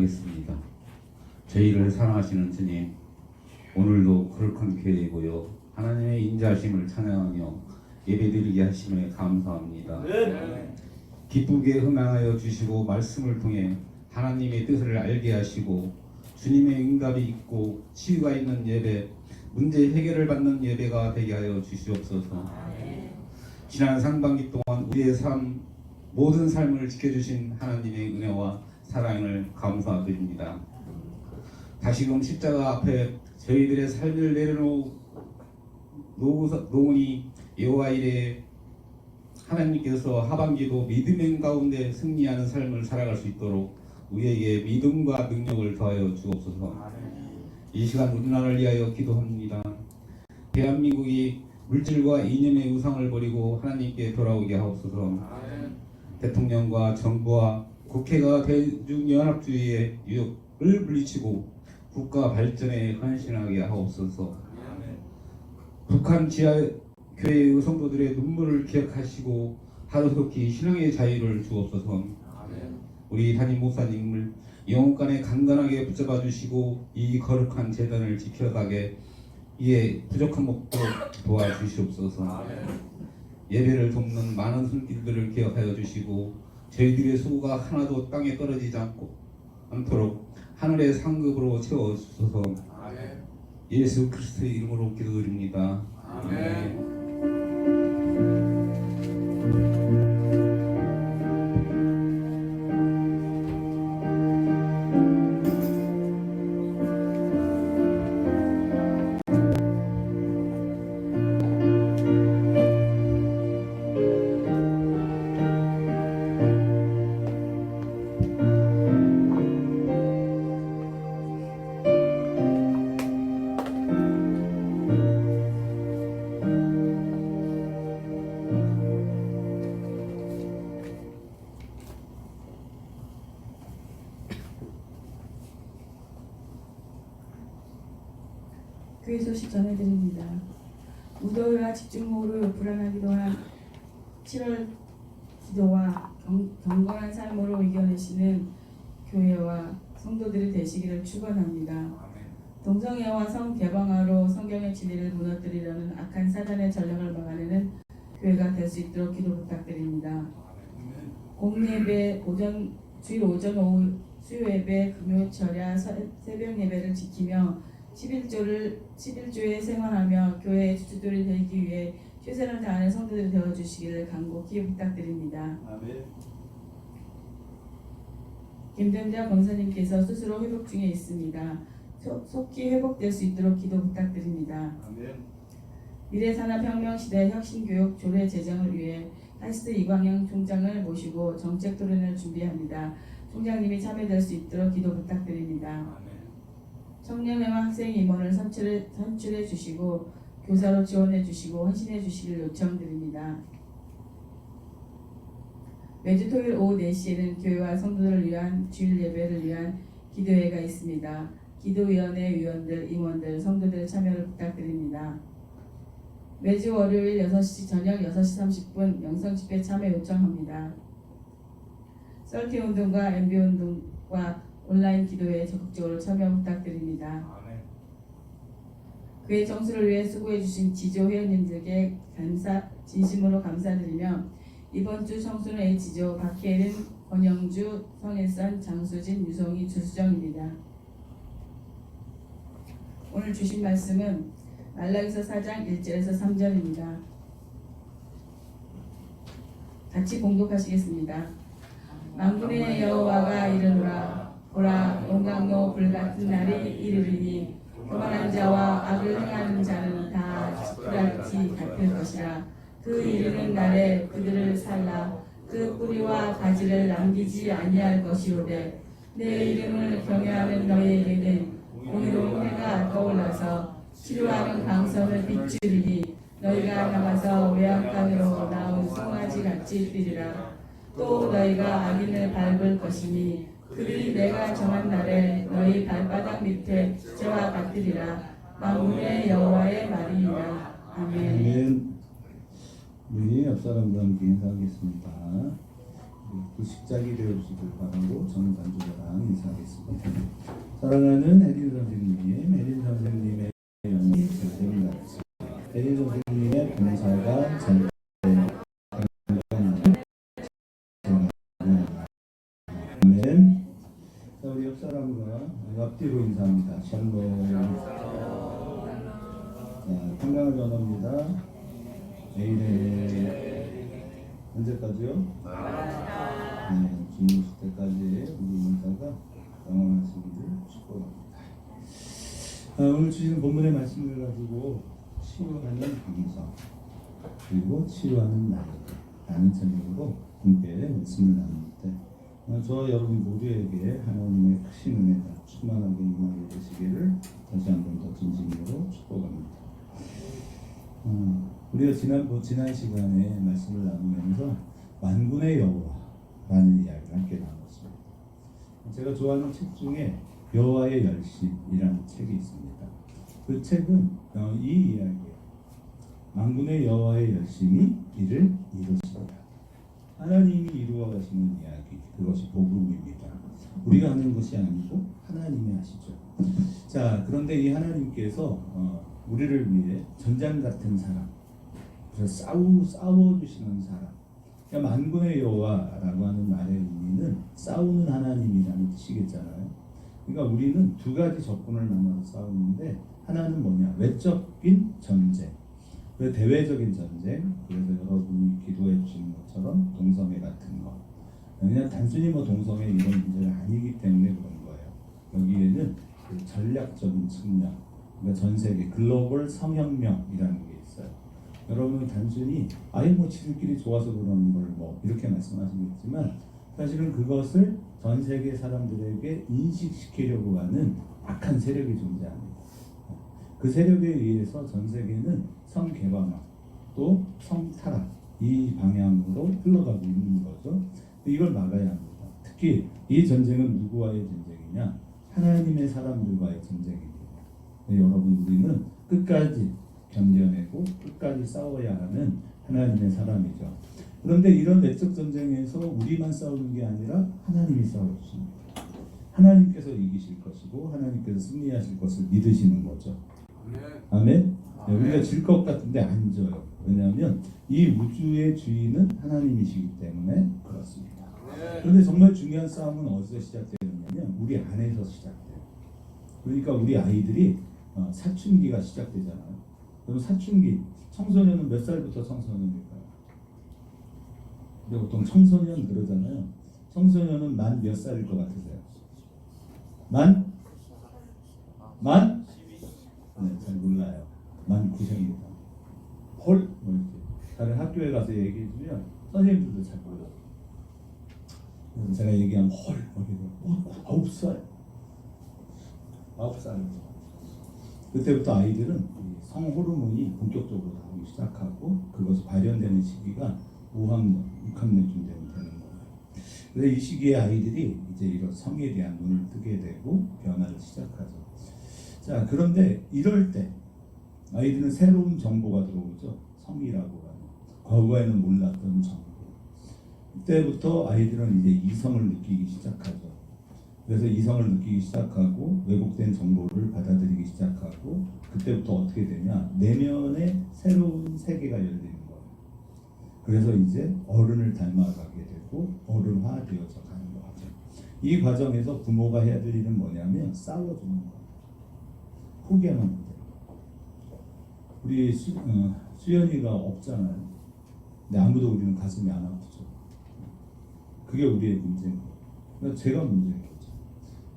기도하겠습니다. 저희를 사랑하시는 주님, 오늘도 거룩한 교회이고요, 하나님의 인자하심을 찬양하며 예배드리게 하심에 감사합니다. 기쁘게 흥하여 주시고 말씀을 통해 하나님의 뜻을 알게 하시고 주님의 응답이 있고 치유가 있는 예배, 문제 해결을 받는 예배가 되게 하여 주시옵소서. 지난 상반기 동안 우리의 모든 삶을 지켜주신 하나님의 은혜와 사랑을 감사드립니다. 다시금 십자가 앞에 저희들의 삶을 내려놓으니 여호와 이래 하나님께서 하반기도 믿음의 가운데 승리하는 삶을 살아갈 수 있도록 우리에게 믿음과 능력을 더하여 주옵소서. 이 시간 우리나라를 위하여 기도합니다. 대한민국이 물질과 이념의 우상을 버리고 하나님께 돌아오게 하옵소서. 대통령과 정부와 국회가 대중연합주의의 유혹을 물리치고 국가 발전에 헌신하게 하옵소서. 북한 지하교회의 성도들의 눈물을 기억하시고 하루속히 신앙의 자유를 주옵소서. 우리 담임 목사님을 영혼간에 간간하게 붙잡아 주시고 이 거룩한 재단을 지켜가게 이에 부족한 목도 도와주시옵소서. 예배를 돕는 많은 손길들을 기억하여 주시고 저희들의 수고가 하나도 땅에 떨어지지 않도록 하늘의 상급으로 채워주소서. 예수 그리스도의 이름으로 기도드립니다. 아멘. 교회 소식 전해드립니다. 무더위와 집중호우로 불안하기도 한 7월 기도와 경건한 삶으로 이겨내시는 교회와 성도들이 되시기를 축원합니다. 동성애와 성개방화로 성경의 진리를 무너뜨리려는 악한 사단의 전략을 막아내는 교회가 될 수 있도록 기도 부탁드립니다. 공예배 주일 오전 오후 수요예배 금요 철야 새벽 예배를 지키며 11조의 생활하며 교회의 주주들이 되기 위해 최선을 다하는 성도들이 되어주시기를 간곡히 부탁드립니다. 아멘. 김정자 권사님께서 스스로 회복 중에 있습니다. 속히 회복될 수 있도록 기도 부탁드립니다. 아멘. 미래산업혁명시대 혁신교육 조례 제정을 위해 하이스트 이광영 총장을 모시고 정책 토론을 준비합니다. 총장님이 참여될 수 있도록 기도 부탁드립니다. 아멘. 청년회와 학생 임원을 선출해 주시고 교사로 지원해 주시고 헌신해 주시길 요청드립니다. 매주 토요일 오후 4시에는 교회와 성도들을 위한 주일 예배를 위한 기도회가 있습니다. 기도위원회 위원들, 임원들, 성도들 참여를 부탁드립니다. 매주 월요일 저녁 6시 30분 영성집회 참여 요청합니다. 썰티운동과 MB운동과 온라인 기도에 적극적으로 참여 부탁드립니다. 아멘. 교회 정수를 위해 수고해주신 지조 회원님들께 진심으로 감사드리며 이번 주 청순회의 지조 박혜린, 권영주, 성일선, 장수진, 유성희, 주수정입니다. 오늘 주신 말씀은 말라기서 4장 1절에서 3절입니다. 같이 공독하시겠습니다. 만군의 여호와가 이르노라. 보라, 온강로 불같은 날이 이르리니 교만한 자와 악을 행하는 자는 다 지푸라기 같을 것이라. 그 이르는 날에 그들을 살라. 그 뿌리와 가지를 남기지 아니할 것이오되 내 이름을 경외하는 너희에게는 공의로운 해가 떠올라서 치료하는 강선을 비추리니 너희가 나가서 외양간으로 나온 송아지 같이 뛰리라. 또 너희가 악인을 밟을 것이니 그들이 내가 정한 날에 너희 발바닥 밑에 지체와 같으리라. 만군의 여호와의 말이니라. 아멘. 아멘. 우리 옆 사람과 함께 인사하겠습니다. 그 식작이 되어주시길 바라고 저는 간절한 인사하겠습니다. 사랑하는 혜린 선생님의 연이 되는 혜린 선생님의 봉사가 잘 되는 자, 우리 옆 사람과 앞뒤로 인사합니다. 샬롬. 자, 건강을 전합니다. 내일에 언제까지요? 네, 주무실 때까지 우리 인사가 영원하시기를 축복합니다. 오늘 주시는 본문의 말씀을 가지고 치유하는 방성 그리고 치유하는 나라는 제목으로 함께 말씀을 나누는데 저 여러분 모두에게 하나님의 크신 은혜가 충만하게 임하게 되시기를 다시 한번 더 진심으로 축복합니다. 우리가 지난 시간에 말씀을 나누면서 만군의 여호와라는 이야기를 함께 나눴습니다. 제가 좋아하는 책 중에 여호와의 열심이라는 책이 있습니다. 그 책은 이 이야기예요. 만군의 여호와의 열심이 이를 이루시리라. 하나님이 이루어 가시는 이야기, 그것이 복음입니다. 우리가 하는 것이 아니고 하나님이 하시죠. 자, 그런데 이 하나님께서 우리를 위해 전장 같은 사람, 그래서 싸워주시는 사람, 그러니까 만군의 여호와라고 하는 말의 의미는 싸우는 하나님이라는 뜻이겠잖아요. 그러니까 우리는 두 가지 접근을 만나서 싸우는데 하나는 뭐냐? 외적인 전쟁, 그 대외적인 전쟁. 그래서 여러분이 기도해 주시는 것처럼 동성애 같은 거. 그냥 단순히 뭐 동성애 이런 문제가 아니기 때문에 그런 거예요. 여기에는 그 전략적인 측면, 그러니까 전 세계 글로벌 성혁명이라는 게 있어요. 여러분은 단순히 아예 뭐 지들끼리 좋아서 그러는 걸 뭐 이렇게 말씀하시겠지만 사실은 그것을 전 세계 사람들에게 인식시키려고 하는 악한 세력이 존재합니다. 그 세력에 의해서 전 세계는 성개방화 또 성타락 이 방향으로 흘러가고 있는 거죠. 이걸 막아야 합니다. 특히 이 전쟁은 누구와의 전쟁이냐? 하나님의 사람들과의 전쟁입니다. 여러분 우리는 끝까지 견뎌내고 끝까지 싸워야 하는 하나님의 사람이죠. 그런데 이런 내적 전쟁에서 우리만 싸우는 게 아니라 하나님이 싸워주십니다. 하나님께서 이기실 것이고 하나님께서 승리하실 것을 믿으시는 거죠. 아멘. 네, 우리가 질 것 같은데 안 져요. 왜냐하면 이 우주의 주인은 하나님이시기 때문에 그렇습니다. 그런데 정말 중요한 싸움은 어디서 시작되느냐면 우리 안에서 시작돼요. 그러니까 우리 아이들이 사춘기가 시작되잖아요. 그럼 사춘기, 청소년은 몇 살부터 청소년일까요? 근데 보통 청소년 그러잖아요. 청소년은 만 몇 살일 것 같으세요? 만? 네, 잘 몰라요. 만 9세입니다. 헐? 뭐 이렇게 다른 학교에 가서 얘기해주면 선생님들도 잘 몰라요. 그래서 제가 얘기하면 헐? 뭐 9살? 9살입니다. 그때부터 아이들은 성호르몬이 본격적으로 나오기 시작하고 그것이 발현되는 시기가 5학년, 6학년쯤 되면 되는 거예요. 그래서 이 시기에 아이들이 이제 이런 성에 대한 눈을 뜨게 되고 변화를 시작하죠. 자, 그런데 이럴 때 아이들은 새로운 정보가 들어오죠. 성이라고 하는 과거에는 몰랐던 정보. 이때부터 아이들은 이제 이성을 느끼기 시작하죠. 그래서 이성을 느끼기 시작하고 왜곡된 정보를 받아들이기 시작하고 그때부터 어떻게 되냐? 내면의 새로운 세계가 열리는 거예요. 그래서 이제 어른을 닮아가게 되고 어른화되어서 가는 거죠. 이 과정에서 부모가 해야 될 일은 뭐냐면 싸워주는 거예요. 포기하면 안 돼요. 우리 수연이가 없잖아요. 근데 아무도 우리는 가슴이 안 아프죠. 그게 우리의 문제인 거예요. 그러니까 제가 문제인 거죠.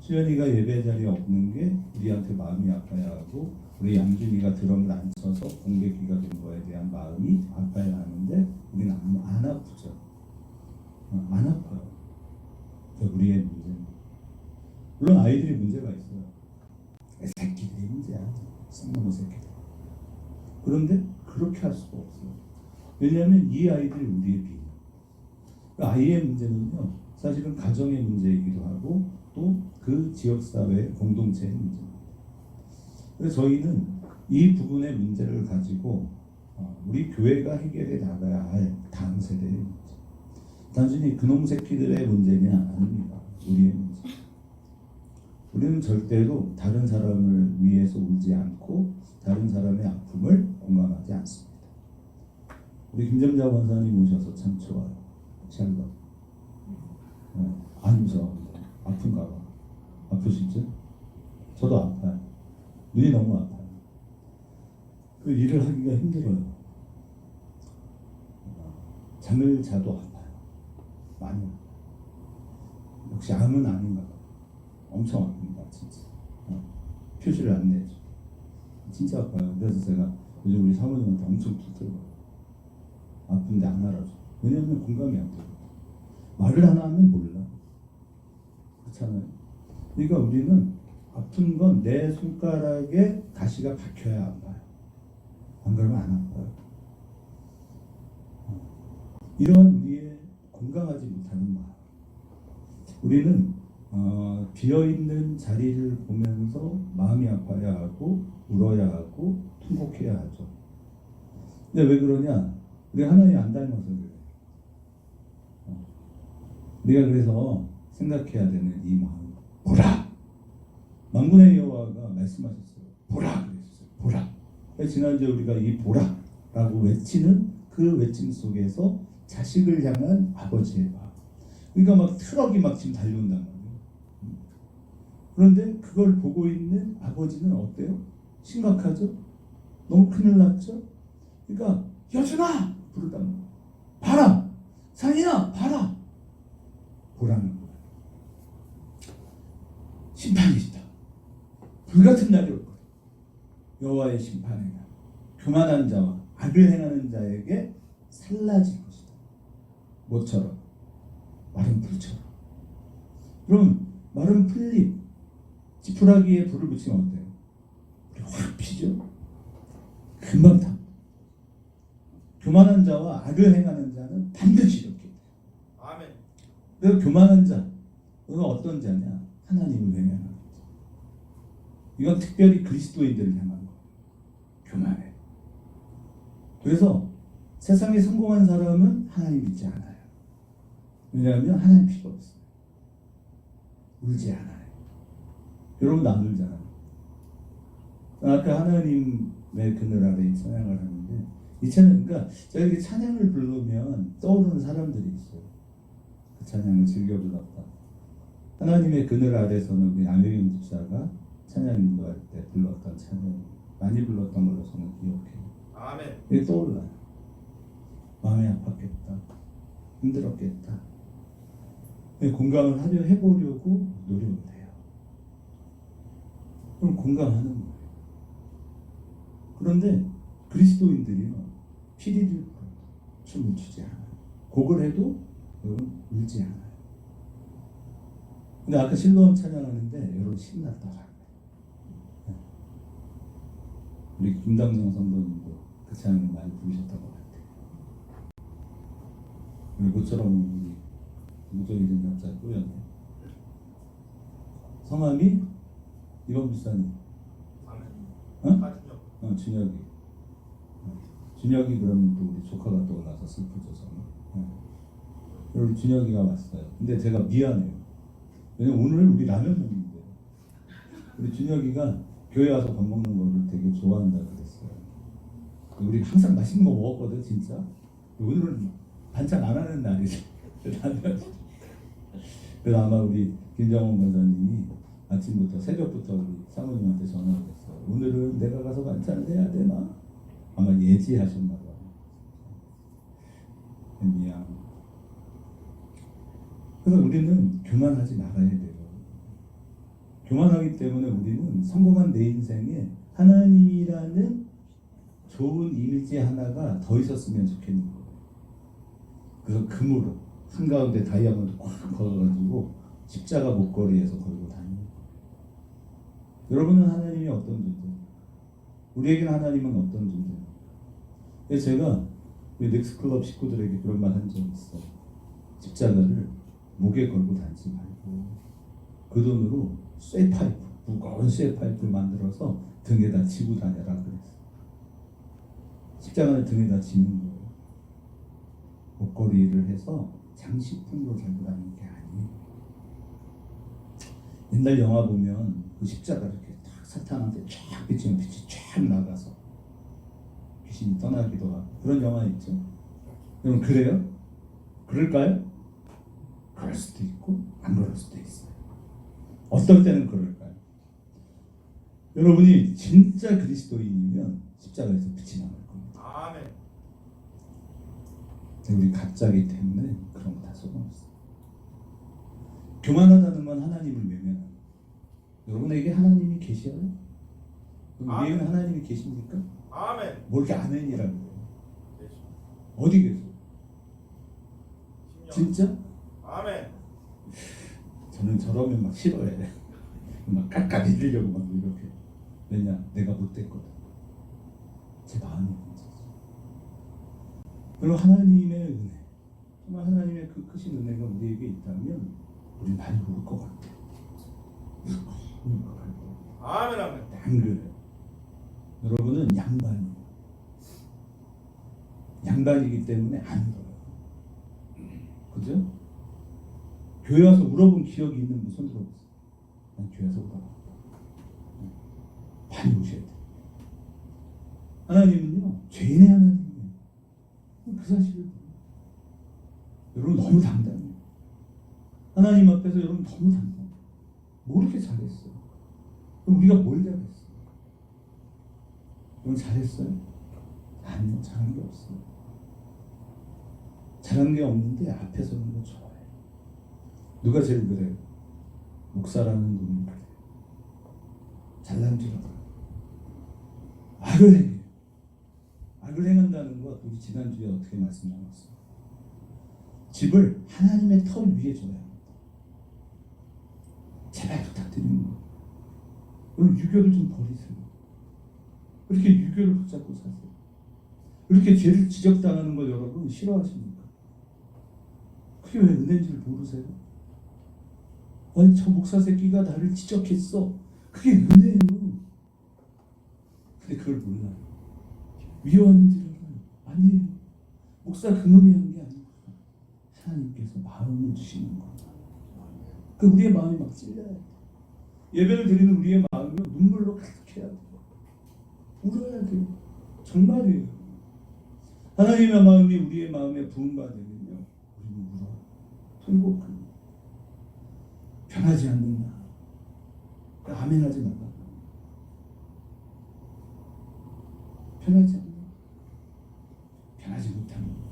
수연이가 예배 자리에 없는 게 우리한테 마음이 아파야 하고 우리 양준이가 드럼을 안 쳐서 공백기가 된 거에 대한 마음이 아파야 하는데 우리는 안 아프죠. 안 아파요. 그게 우리의 문제입니다. 물론 아이들이 문제가 있어요. 새끼들이 문제야. 쌍놈의 새끼들. 그런데 그렇게 할 수가 없어요. 왜냐하면 이 아이들이 우리의 비유. 아이의 문제는요, 사실은 가정의 문제이기도 하고 또 그 지역사회 공동체의 문제입니다. 그래서 저희는 이 부분의 문제를 가지고 우리 교회가 해결해 나가야 할 다음 세대의 문제. 단순히 그놈 새끼들의 문제냐 아닙니다. 우리의 문제. 우리는 절대로 다른 사람을 위해서 울지 않고 다른 사람의 아픔을 공감하지 않습니다. 우리 김정자 권사님 오셔서 참 좋아요. 샬롬. 안 무서워합니다. 아픈가 봐. 아프시죠? 저도 아파요. 눈이 너무 아파요. 그 일을 하기가 힘들어요. 잠을 자도 아파요. 많이 아파요. 역시 암은 아닌가 봐요. 엄청 아픕니다. 진짜. 표시를 안 내죠. 진짜 아파요. 그래서 제가 요즘 우리 사모님한테 엄청 두들겨요. 아픈데 안 알아줘. 왜냐하면 공감이 안 돼요. 말을 하나 하면 몰라. 그렇잖아요. 그러니까 우리는 아픈 건 내 손가락에 가시가 박혀야 아파요. 안 그러면 안 아파요. 이런 우리의 공감하지 못하는 마음. 우리는 비어있는 자리를 보면서 마음이 아파야 하고 울어야 하고 통곡해야 하죠. 근데 왜 그러냐? 우리 하나님 안 닮아서 그래요. 우리가 그래서 생각해야 되는 이 마음. 보라! 만군의 여호와가 말씀하셨어요. 보라! 그랬어요. 보라! 지난주에 우리가 이 보라라고 외치는 그 외침 속에서 자식을 향한 아버지의 마음. 그러니까 막 트럭이 막 지금 달려온단 말이에요. 그런데 그걸 보고 있는 아버지는 어때요? 심각하죠? 너무 큰일 났죠? 그러니까 여준아! 부르단 말이에요. 봐라! 상인아! 봐라! 보라는 거예요. 심판이 있다. 불같은 날이 올 거예요. 여호와의 심판의 날. 교만한 자와 악을 행하는 자에게 살라질 것이다. 뭐처럼? 마른 불처럼. 그럼 마른 풀잎, 지푸라기에 불을 붙이면 어때요? 불이 확 피죠? 금방 타. 교만한 자와 악을 행하는 자는 반드시 이렇게. 아멘. 내가 교만한 자, 너는 어떤 자냐? 하나님을 외면하는 자. 이건 특별히 그리스도인들을 향한 거예요. 교만해. 그래서 세상에 성공한 사람은 하나님 믿지 않아요. 왜냐하면 하나님 필요 없어요. 울지 않아요. 여러분 안 울잖아요. 아까 하나님의 그늘 아래 찬양을 하는데 이 찬양, 그러니까 제가 이렇게 찬양을 부르면 떠오르는 사람들이 있어요. 그 찬양을 즐겨 불렀다. 하나님의 그늘 아래서는 우리 안효경 집사가 찬양 인도할 때 불렀던 찬양, 많이 불렀던 걸로 저는 기억해요. 아멘. 이게 떠올라요. 마음이 아팠겠다. 힘들었겠다. 공감을 해보려고 노력을 해요. 그럼 공감하는 거예요. 그런데 그리스도인들이요, 피리를 불어도 춤을 추지 않아요. 곡을 해도 여러분 울지 않아요. 근데 아까 실로암 찬양하는데 여러분 신났다. 우리 김당정 성도님도 그 찬양을 많이 부르셨던 것 같아요. 모처럼 우리 무정 이름 남자 꾸렸네. 성함이 이범 비사님. 아멘. 어? 준혁이. 준혁이 그러면 또 우리 조카가 떠올라서 슬프죠 저는. 그리고 준혁이가 왔어요. 근데 제가 미안해요. 왜냐면 오늘 우리 라면 먹는데 우리 준혁이가 교회 와서 밥 먹는 거를 되게 좋아한다 그랬어요. 우리 항상 맛있는 거 먹었거든 진짜. 오늘은 반찬 안 하는 날이죠. 라면. 그래서 아마 우리 김정원 권사님이 아침부터 새벽부터 우리 사모님한테 전화를 했어요. 오늘은 내가 가서 반찬을 해야 되나? 아마 예지하셨나 봐요. 미안. 그래서 우리는 교만하지 말아야 돼요. 교만하기 때문에 우리는 성공한 내 인생에 하나님이라는 좋은 이미지 하나가 더 있었으면 좋겠는 거예요. 그래서 금으로 한가운데 다이아몬드 꽉 걸어가지고 십자가 목걸이에서 걸고 다니는 거예요. 여러분은 하나님이 어떤 존재예요? 우리에게는 하나님은 어떤 존재예요? 그래서 제가 우리 넥스클럽 식구들에게 그런 말 한 적이 있어요. 십자가를 목에 걸고 다니지 말고 그 돈으로 쇠파이프, 무거운 쇠파이프를 만들어서 등에다 지고 다녀라 그랬어요. 십자가는 등에다 지는 거예요. 목걸이를 해서 장식품으로 들고 다니는 게 아니에요. 옛날 영화 보면 그 십자가 이렇게 딱 사탄한테 쫙 비치면 빛이 쫙 나가서 귀신이 떠나기도 하고 그런 영화 있죠. 여러분 그래요? 그럴까요? 그럴 수도 있고 안 그럴 수도 있어요. 어떨 때는 그럴까요? 여러분이 진짜 그리스도인이면 십자가에서 빛이 나올 겁니다. 아멘. 우리 가짜기 때문에 그런 거 다 소용없어요. 교만하다는 건 하나님을 외면하는 거예요. 여러분에게 하나님이 계셔요? 우리에게는 하나님이 계십니까? 아멘. 뭐 이렇게 아멘이라고 해요. 어디 계세요? 진짜? 아멘. 저는 저러면 막 싫어해. 막 깎아내리려고 막 이렇게. 왜냐? 내가 못됐거든. 제 마음이 문제지. 그리고 하나님의 은혜, 정말 하나님의 그 크신 은혜가 우리에게 있다면 우리는 많이 울 것 같아. 울 것 같아. 아멘. 아멘. 안 그래요. 여러분은 양반이에요. 양반이기 때문에 안 울어요. 그죠? 교회 와서 울어본 기억이 있는 분 손 들어보세요. 난 교회 와서 울어봤다. 많이 우셔야 돼요. 하나님은요, 죄인의 하나님이에요. 그 사실을 여러분 너무 당당해요. 하나님 앞에서 여러분 너무 당당해요. 뭐 이렇게 잘했어요? 그럼 우리가 뭘 잘했어요? 여러분 잘했어요? 아니요, 잘한 게 없어요. 잘한 게 없는데 앞에 서는 거 좋아해요. 누가 제일 그래요? 목사라는 놈이 그래요. 잘난 줄 알아요. 악을 행해요. 악을 행한다는 것 우리 지난주에 어떻게 말씀 나눴어요? 집을 하나님의 터 위에 줘야 합니다. 제발 부탁드리는 거예요. 여러분 유교를 좀 버리세요. 그렇게 유교를 붙잡고 사세요. 그렇게 죄를 지적당하는 걸 여러분 싫어하십니까? 그게 왜 은혜인지를 모르세요? 아니 저 목사 새끼가 나를 지적했어. 그게 은혜예요. 근데 그걸 몰라요. 위험한 줄 알아요. 아니에요. 목사 그놈이 한 게 아니고 하나님께서 마음을 주시는 거예요. 그 우리의 마음이 막 찔려요. 예배를 드리는 우리의 마음은 눈물로 가득해야 돼요. 울어야 돼요. 정말이에요. 하나님의 마음이 우리의 마음에 부음받으면요, 우리는 울어요. 통곡합니다. 변하지 않는다. 아멘하지 말라. 변하지 않는다. 변하지 못합니다.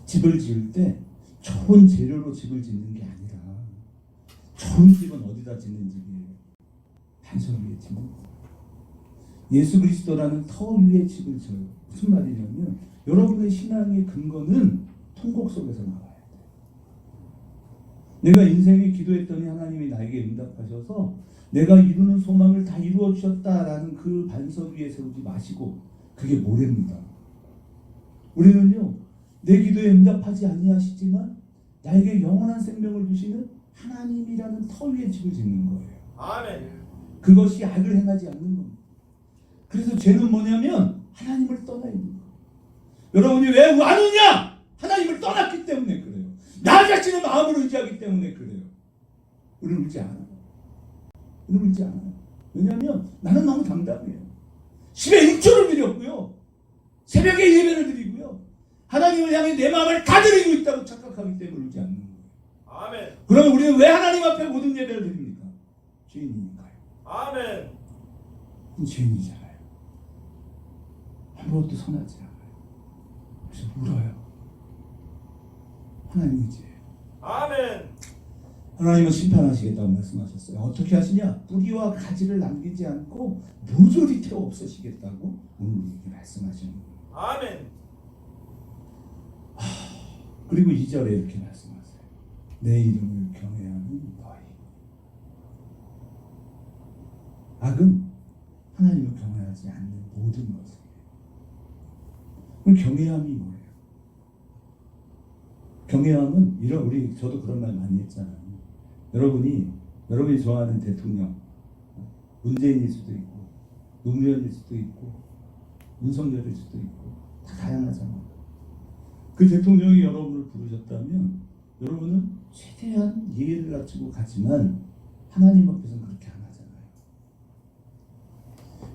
집을 지을 때 좋은 재료로 집을 짓는 게 아니라 좋은 집은 어디다 짓는 집이에요? 반석 위에 짓는 거예요. 예수 그리스도라는 터 위에 집을 져요. 무슨 말이냐면 여러분의 신앙의 근거는 통곡 속에서 나와야 돼요. 내가 인생에 기도했더니 하나님이 나에게 응답하셔서 내가 이루는 소망을 다 이루어 주셨다라는 그 반석 위에 세우지 마시고 그게 모래입니다. 우리는요 내 기도에 응답하지 아니하시지만 나에게 영원한 생명을 주시는 하나님이라는 터 위에 집을 짓는 거예요. 아멘. 그것이 악을 행하지 않는 겁니다. 그래서 죄는 뭐냐면 하나님을 떠나 있는 거예요. 여러분이 왜 안 오냐? 하나님을 떠났기 때문에 그래요. 나 자신의 마음을 의지하기 때문에 그래요. 우리는 울지 않아요. 우리는 울지 않아요. 왜냐하면 나는 너무 당당해요. 10의 1초를 드렸고요. 새벽에 예배를 드리고요. 하나님을 향해 내 마음을 다 드리고 있다고 착각하기 때문에 울지 않는 거예요. 아멘. 그러면 우리는 왜 하나님 앞에 모든 예배를 드립니까? 죄인이니까요. 아멘. 죄인이잖아요. 아무것도 선하지 않아요. 그래서 울어요. 하나님 의지해요. 아멘. 하나님은 심판하시겠다고 말씀하셨어요. 어떻게 하시냐? 뿌리와 가지를 남기지 않고 모조리 태워 없애시겠다고 오늘 우리에게 말씀하시는 거예요. 아멘. 그리고 2절에 이렇게 말씀하세요. 내 이름을 경외하는 너희. 악은 하나님을 경외하지 않는 모든 것이에요. 그럼 경외함이 뭐예요? 경외함은 우리 저도 그런 말 많이 했잖아요. 여러분이 좋아하는 대통령 문재인일 수도 있고 노무현일 수도 있고 윤석열일 수도 있고 다 다양하잖아요. 그 대통령이 여러분을 부르셨다면 여러분은 최대한 예의를 갖추고 가지만 하나님 앞에서는 그렇게 안 하잖아요.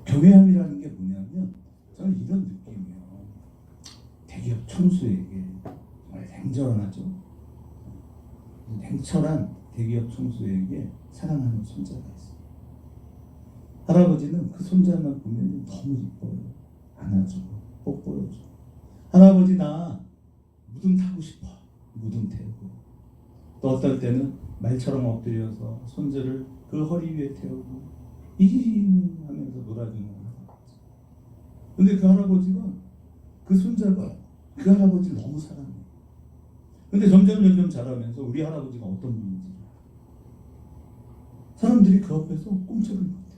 경외함이라는 게 뭐냐면 저는 이런 느낌이에요. 대기업 총수에게 정말 냉정하죠. 냉철한 대기업 총수에게 사랑하는 손자가 있어요. 할아버지는 그 손자만 보면 너무 이뻐요. 안아주고 뽀뽀해주고. 할아버지 나 무덤 타고 싶어. 무덤 태우고. 또 어떨 때는 말처럼 엎드려서 손자를 그 허리 위에 태우고 이히 하면서 놀아주는 할아버지. 근데 그 할아버지가 그 손자가 그 할아버지를 너무 사랑해요. 근데 점점 자라면서 우리 할아버지가 어떤 분인지 사람들이 그 앞에서 꼼짝을 못해.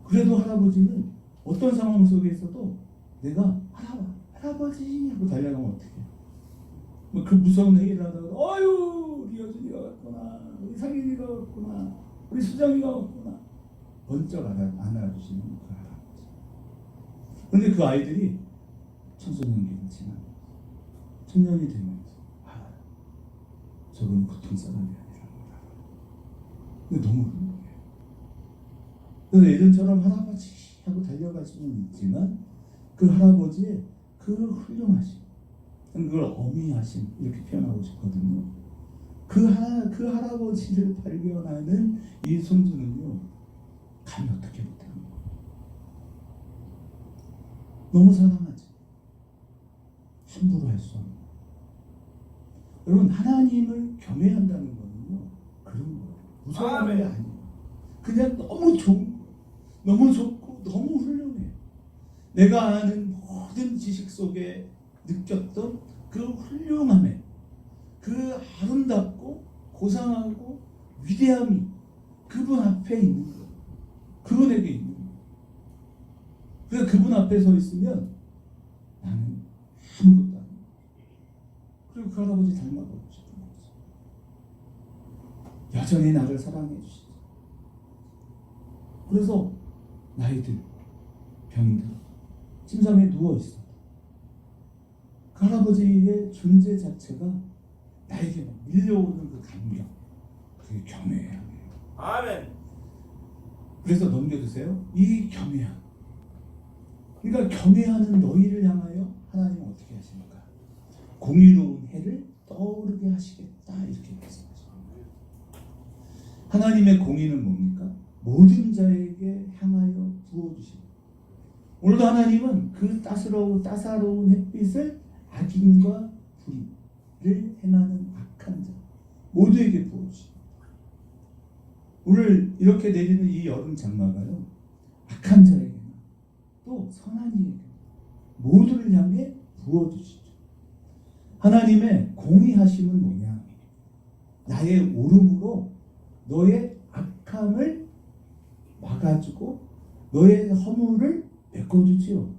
그래도 할아버지는 어떤 상황 속에 있어도 내가 할아버지 하고 달려가면 어떡해. 뭐 그 무서운 회의를 하다가 어휴 우리 여준이가 왔구나, 우리 상인이가 왔구나, 우리 수정이가 왔구나 번쩍 안아주시는 그 할아버지. 근데 그 아이들이 청소년기를 지나면서 청년이 되면서 저건 보통 사람이 아니라구나. 근데 너무 훌륭해요. 그래서 예전처럼 할아버지 하고 달려갈 수는 있지만 그 할아버지의 그 훌륭하심, 그걸 어미하심 이렇게 표현하고 싶거든요. 그 할아버지를 발견하는 이 손주는요, 감히 어떻게 못하는 거예요. 너무 사랑하지. 함부로 할 수 없는. 여러분 하나님을 경외한다는 거는요 그런 거예요. 무서워하는 게 아니에요. 그냥 너무 좋은 거예요. 너무 좋고 너무 훌륭해요. 내가 아는 모든 지식 속에 느꼈던 그 훌륭함에 그 아름답고 고상하고 위대함이 그분 앞에 있는 거예요. 그분에게 있는 거예요. 그래서 그분 앞에 서 있으면 나는 아무것도 아니에요. 그리고 그 할아버지 닮아가고 싶은 거죠. 여전히 나를 사랑해 주시죠. 그래서 나이들, 병들, 침상에 누워있어. 그 할아버지의 존재 자체가 나에게 막 밀려오는 그 감격, 그게 경외함이에요. 아멘. 그래서 넘겨주세요. 이 경외함. 그러니까 경외하는 너희를 향하여 하나님은 어떻게 하십니까? 공의로운 해를 떠오르게 하시겠다 이렇게 말씀하십니다. 하나님의 공의는 뭡니까? 모든 자에게 향하여 부어주시고, 오늘도 하나님은 그 따사로운 햇빛을 악인과 불의를 행하는 악한 자 모두에게 부어주십니다. 오늘 이렇게 내리는 이 여름 장마가요, 악한 자에게나 또 선한 이에게 모두를 향해 부어주시죠. 하나님의 공의하심은 뭐냐? 나의 오름으로 너의 악함을 막아주고 너의 허물을 메꿔주지요.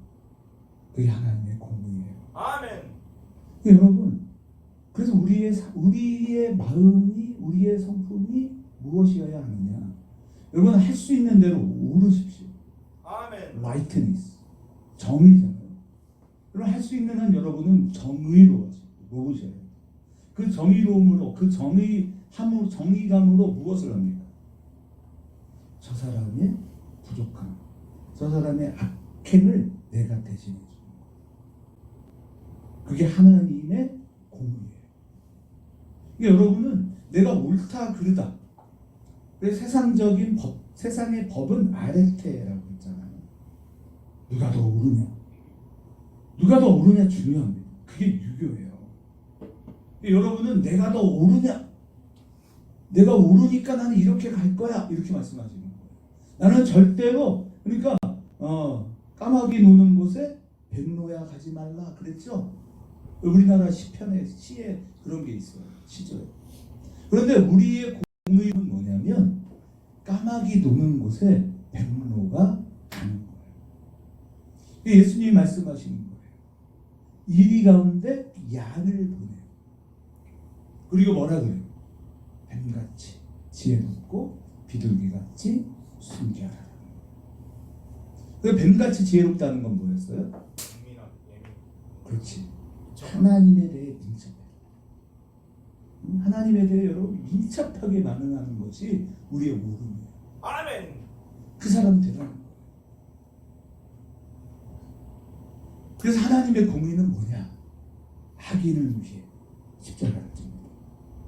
그게 하나님의 공의예요. 아멘. 여러분, 그래서 우리의 마음이, 우리의 성품이 무엇이어야 하느냐? 여러분 할 수 있는 대로 오르십시오. 아멘. rightness, 정의잖아요. 여러분 할 수 있는 한 여러분은 정의로우셔야 돼요. 그 정의로움으로, 그 정의감으로 무엇을 합니까? 저 사람의 부족함, 저 사람의 악행을 내가 대신해 주는 거예요. 그게 하나님의 공의예요. 여러분은 내가 옳다 그르다. 그래서 세상의 법은 아레테라고 했잖아요. 누가 더 옳으냐? 누가 더 옳으냐 중요합니다. 그게 유교예요. 여러분은 내가 더 옳으냐? 내가 옳으니까 나는 이렇게 갈 거야. 이렇게 말씀하시는 거예요. 나는 절대로, 그러니까 까마귀 노는 곳에 백로야 가지 말라 그랬죠. 우리나라 시에 그런 게 있어요. 시조에. 그런데 우리의 공의는 뭐냐면 까마귀 노는 곳에 백로가 가는 거예요. 예수님이 말씀하시는 거예요. 이리 가운데 양을 보내요. 그리고 뭐라 그래요? 뱀같이 지혜롭고 비둘기같이 순결하라. 그 뱀같이 지혜롭다는 건 뭐였어요? 그렇지. 하나님에 대해 민첩. 하나님에 대해 여러분 밀접하게 반응하는 것이 우리의 오름이에요. 아멘. 그 사람 대단한 거예요. 그래서 하나님의 공의는 뭐냐? 악인을 위해 십자가를 집니다.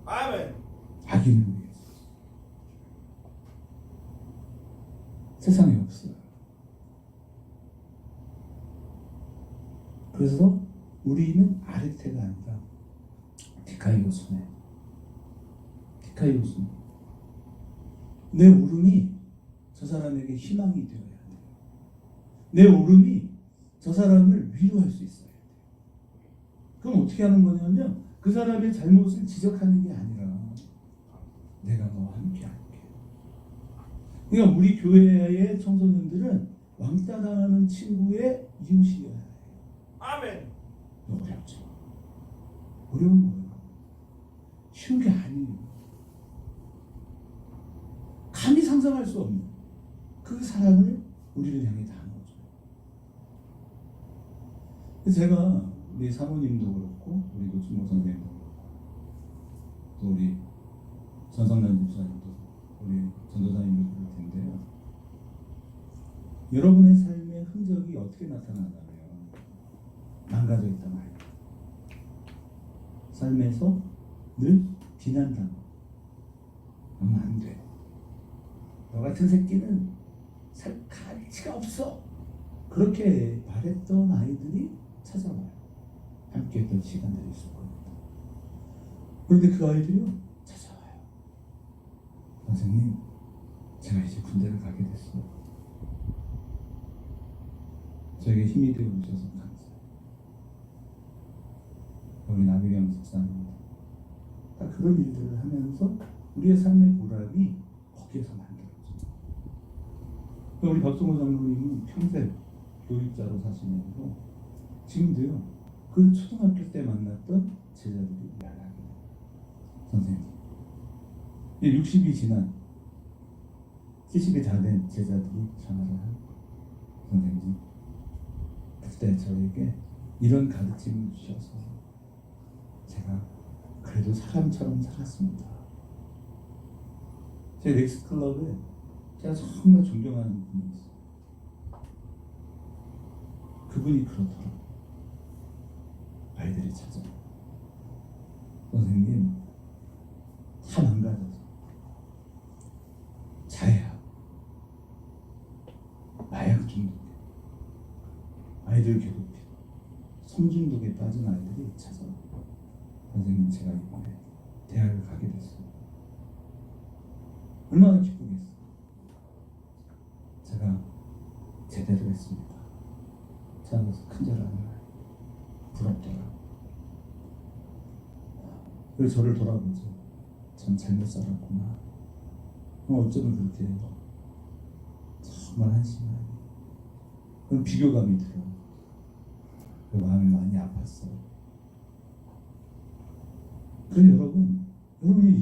아멘. 악인을 위해. 세상에 없어요. 그래서 우리는 아르테가 아니라 디카이오스네. 디카이오스네. 내 오름이 저 사람에게 희망이 되어야 돼요. 내 오름이 저 사람을 위로할 수 있어야 돼요. 그럼 어떻게 하는 거냐면 그 사람의 잘못을 지적하는 게 아니라 내가 너와 함께 할게. 그러니까 우리 교회의 청소년들은 왕따 당하는 친구의 이웃이어야 해요. 아멘. 어렵죠. 어려운 거예요. 쉬운 게 아니에요. 감히 상상할 수 없는 그 사랑을 우리를 향해 나눠줘요. 그래서 제가 우리 사모님도 그렇고 우리 노충모 선생님도 그렇고 또 우리 전성란 집사님도 우리 전도사님도 그럴 텐데요. 여러분의 삶의 흔적이 어떻게 나타나냐면 망가져 있단 말이에요. 삶에서 늘 비난당하고 그러면 안 돼. 너 같은 새끼는 살 가치가 없어. 그렇게 말했던 아이들이 찾아와요. 함께 했던 시간들이 있을 겁니다. 그런데 그 아이들이요 찾아와요. 선생님, 제가 이제 군대를 가게 됐어요. 저에게 힘이 되어 주셔서 감사해요. 우리 나비경 집사님입니다. 다 그런 일들을 하면서 우리의 삶의 보람이 거기에서 만들어져요. 우리 박성호 장로님은 평생 교육자로 사시면서 지금도요 그 초등학교 때 만났던 제자들이 연락이 돼요. 선생님, 60이 지난 70이 다 된 제자들이 전화를 하고 선생님, 그때 저에게 이런 가르침을 주셔서 제가 그래도 사람처럼 살았습니다. 제 렉스클럽에 제가 정말 존경하는 분이 있어요. 그분이 그러더라고요. 아이들이 찾아요. 선생님, 다 망가져서 자해하고 마약 중독, 아이들 괴롭히고 성중독에 빠진 아이들이 찾아와요. 선생님, 제가 이번에 대학을 가게 됐어요. 얼마나 기쁘겠어요. 제가 제대로 했습니다. 찾아서 큰절하는 말 부럽더라고요. 그래서 저를 돌아보죠. 참 잘못 살았구나. 어쩌면 그렇게 정말 한심하게 그런 비교감이 들어요. 그 마음이 많이 아팠어요. 그래서 여러분이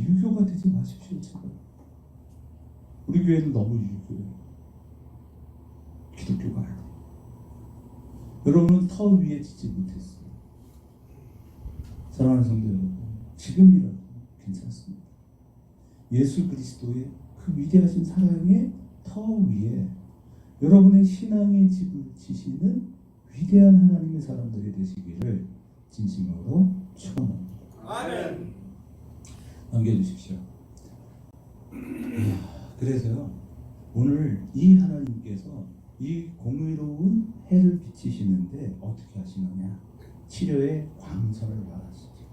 유교가 되지 마십시오. 제발. 우리 교회는 너무 유교예요. 기독교가 아니에요. 여러분은 터 위에 지지 못했어요. 사랑하는 성도 여러분, 지금이라도 괜찮습니다. 예수 그리스도의 그 위대하신 사랑의 터 위에 여러분의 신앙의 집을 지시는 위대한 하나님의 사람들이 되시기를 진심으로 축원합니다. 아멘. 넘겨주십시오. 그래서요, 오늘 이 하나님께서 이 공의로운 해를 비치시는데 어떻게 하시느냐? 치료의 광선을 말하시죠.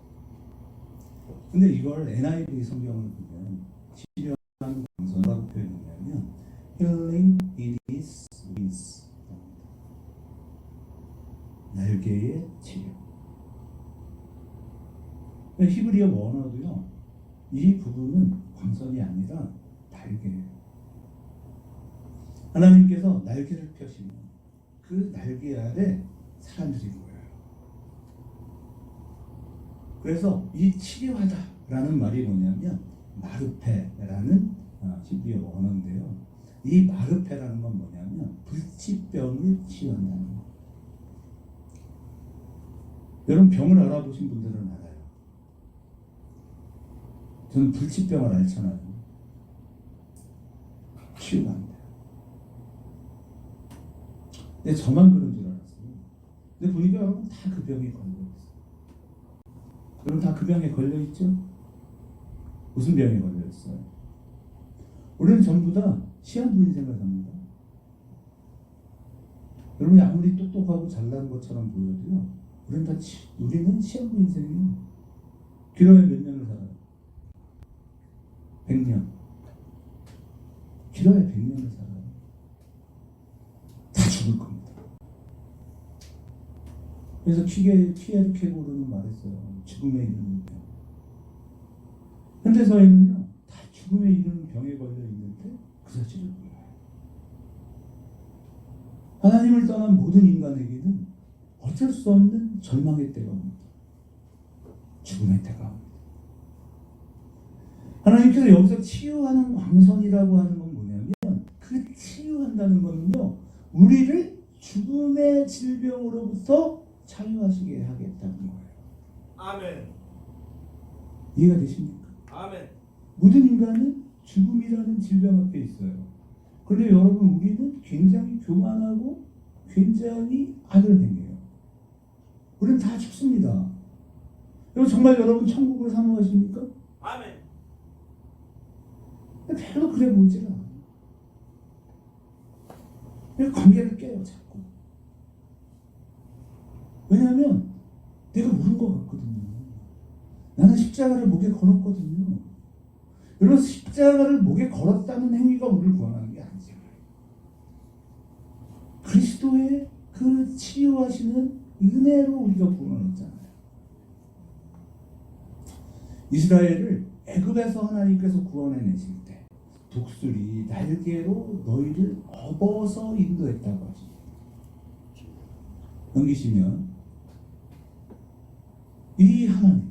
근데 이걸 NIV 성경을 보면 치료하는 광선이라고 표현하냐면 Healing in His Wings, 날개의 치료. 히브리어 원어도요, 이 부분은 광선이 아니라 날개예요. 하나님께서 날개를 펴시면 그 날개 아래 사람들이 모여요. 그래서 이 치료하다라는 말이 뭐냐면 마르페라는 히브리어 원어인데요. 이 마르페라는 건 뭐냐면 불치병을 치유한다는 거예요. 여러분 병을 알아보신 분들은 알아요. 저는 불치병을 앓잖아요. 치유가 안 돼요. 근데 저만 그런 줄 알았어요. 근데 보니까 여러분 다 그 병에 걸려 있어요. 여러분 다 그 병에 걸려 있죠? 무슨 병에 걸려 있어요? 우리는 전부 다 시한부 인생을 삽니다. 여러분이 아무리 똑똑하고 잘난 것처럼 보여도요, 우리는 시한부 인생이에요. 길어야 몇 년을 살아요? 100년. 길어야 100년을 살아요. 다 죽을 겁니다. 그래서 키에르 케고르는 말했어요. 죽음에 이르는 병. 현대사회는요, 다 죽음에 이르는 병에 걸려 있는데 그 사실을 몰라요. 하나님을 떠난 모든 인간에게는 어쩔 수 없는 절망의 때가 옵니다. 죽음의 때가 옵니다. 하나님께서 여기서 치유하는 광선이라고 하는 건 뭐냐면, 그 치유한다는 거는요, 우리를 죽음의 질병으로부터 자유하시게 하겠다는 거예요. 아멘. 이해가 되십니까? 아멘. 모든 인간은 죽음이라는 질병 앞에 있어요. 그런데 여러분, 우리는 굉장히 교만하고 굉장히 아들행해요. 우리는 다 죽습니다. 여러분, 정말 여러분 천국을 사모하십니까? 아멘. 별로 그래 보이질 않아요. 왜 관계를 깨요 자꾸? 왜냐하면 내가 모른 것 같거든요. 나는 십자가를 목에 걸었거든요. 여러분, 십자가를 목에 걸었다는 행위가 우리를 구원하는 게 아니잖아요. 그리스도의 그 치유하시는 은혜로 우리가 구원을 얻잖아요. 이스라엘을 애굽에서 하나님께서 구원해내실 때 독수리 날개로 너희를 업어서 인도했다고 하십니다. 넘기시면 이 하나님,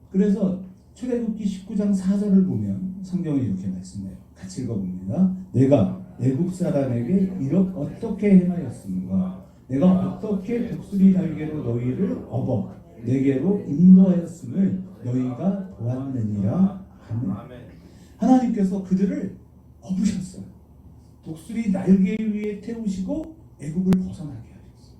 그래서 출애굽기 19장 4절을 보면 성경이 이렇게 말씀해요. 같이 읽어봅니다. 내가 애굽 사람에게 어떻게 행하였습니까? 내가 어떻게 독수리 날개로 너희를 업어 내게로 인도하였음을 너희가 보았느니라. 아멘. 하나님께서 그들을 업으셨어요. 독수리 날개 위에 태우시고 애굽을 벗어나게 하셨어요.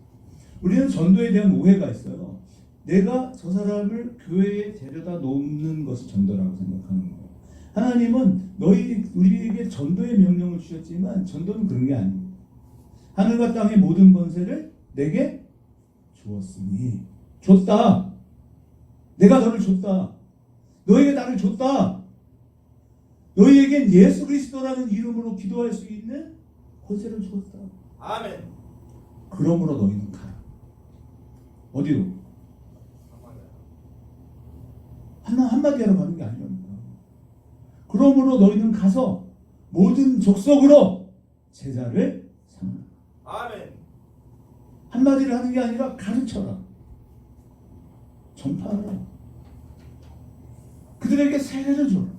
우리는 전도에 대한 오해가 있어요. 내가 저 사람을 교회에 데려다 놓는 것이 전도라고 생각하는 거예요. 하나님은 우리에게 전도의 명령을 주셨지만 전도는 그런 게 아닙니다. 하늘과 땅의 모든 권세를 내게 주었으니, 줬다. 내가 너를 줬다. 너에게 나를 줬다. 너희에겐 예수 그리스도라는 이름으로 기도할 수 있는 권세를 주었다. 아멘. 그러므로 너희는 가라. 어디로? 한마디 하러 가는 게 아니랍니다. 그러므로 너희는 가서 모든 족속으로 제자를 삼으라. 아멘. 한마디를 하는 게 아니라 가르쳐라. 전파하라. 그들에게 세례를 줘라.